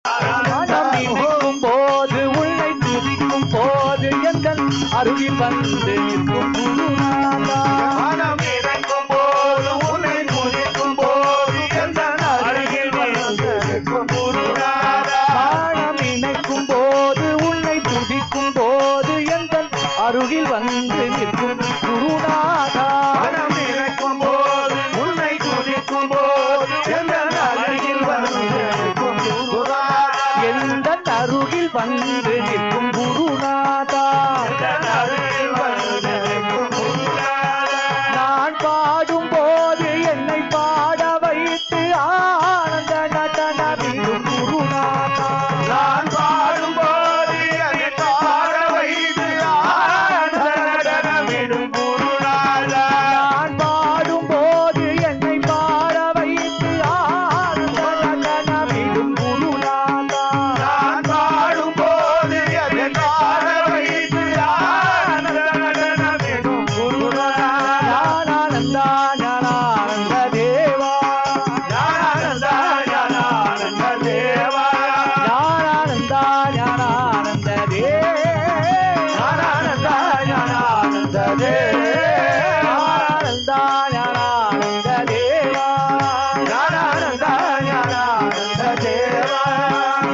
மனம் நினைக்கும் போது உன்னை துதிக்கும் போது எங்கள் அருகில் வந்து நிற்கும் குருநாதா. மனம் நினைக்கும் போது உன்னை துதிக்கும் போது எங்கள் அருகில் வந்து நிற்கும் குருநாதா. மனம் நினைக்கும் போது உன்னை துதிக்கும் போது எங்கள் அருகில் வந்து நிற்கும் குருநாதா. மனம் நினைக்கும் போது உன்னை துதிக்கும் போது எங்கள் அருகில் வந்து நிற்கும் குருநாதா. எந்த அருகில் வந்து நிற்கும் குருநாதா. எங்கள் அருகில் வந்து நிற்கும் குருநாதா. நான் பாடும் போது என்னை பாட வைத்து ஆனந்த நடனமிடும் குருநாதா. நான் பாடும்போது என்னை பாட வைத்து ஆனந்த நடனமிடும் குருநாதா. நான் பாடும் போது என்னை பாட வைத்து ஆனந்த நடனமிடும் குருநாதா. நான் பாடும்போது என்னை பாட வைத்து ஆனந்த நடனமிடும் குருநாதா. ஞானானந்தா ஞானானந்த தேவா. ஞானானந்தா ஞானானந்த தேவா. ஞானானந்தா ஞானானந்த தேவா. ஞானானந்தா ஞானானந்த தேவா. ஞானானந்தா ஞானானந்த தேவா. ஞானானந்தா ஞானானந்த தேவா.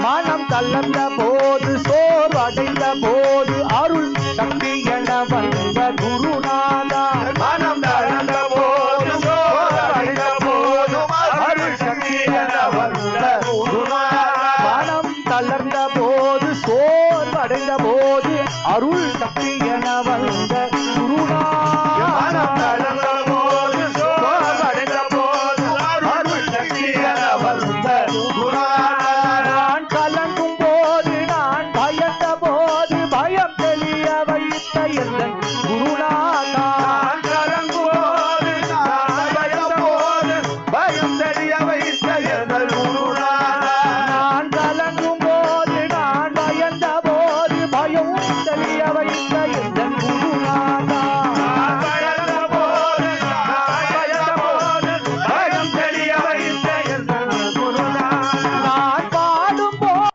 மனம் தளர்ந்த போது சோர்வடைந்த போது அருள் சக்தி என வந்த குருநாதா. மனம் தளர்ந்த போது சோர்வடைந்த போதும் அருள் சக்தி என வந்த குருநாதா. மனம் தளர்ந்த போது சோர்வடைந்த போது அருள் சக்தி என வந்த குருநாதா. மனம் தளர்ந்த போது சோர்வடைந்த போது அருள் சக்தி என வந்த குருநாதா. நான் கலங்கும் போது நான் பயந்த போது பயம் தெளிய வைத்த எந்தன் குருநாதா. நான் கலங்கும்போது நான் பயந்த போது பயம் தெரிய வைத்த எங்கள் குருநாதா. நான் கலங்கும் போது நான் பயந்த போது பயம் தெளிய வைத்த எந்தன் குருநாதா. நான் பயந்த போது பயம் தெரிய வைத்த எங்கள் குருநாதா. நான் பாடும் போது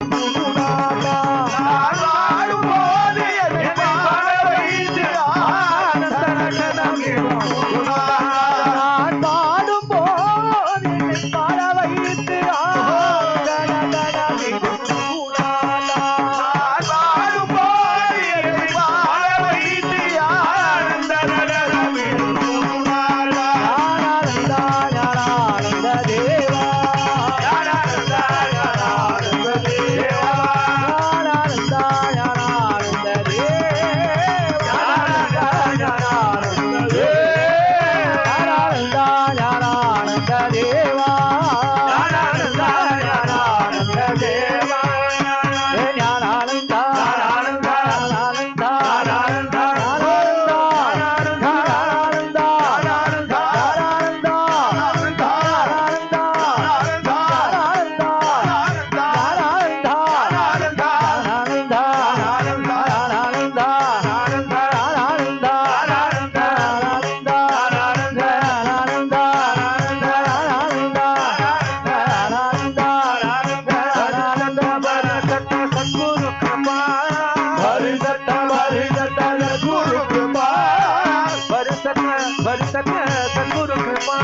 குருநாதா. நான் வாழும்போது என்னை பாட வைத்து ஆனந்த நடனமிடும் குருநாதா. நான் பாடும் போது என்னை பாட வைத்து ஆனந்த நடனமிடும் குருநாதா. நான் வாழும்போது என்னை பாட வைத்து ஆனந்த நடனமிடும் குருநாதா. ஞானானந்தா ஞானானந்த தேவா. ஞானானந்தா ஞானானந்த தேவா. ஞானானந்தா ஞானானந்த தேவா. ஞானானந்தா ஞானானந்த தேவா. ஞானானந்தா ஞானானந்த தேவா. ஞானானந்தா ஞானானந்த தேவா. ஞானானந்தா ஞானானந்தா ஞானானந்தா ஞானானந்தா ஞானானந்தா ஞானானந்தா सद्गुरु कृपा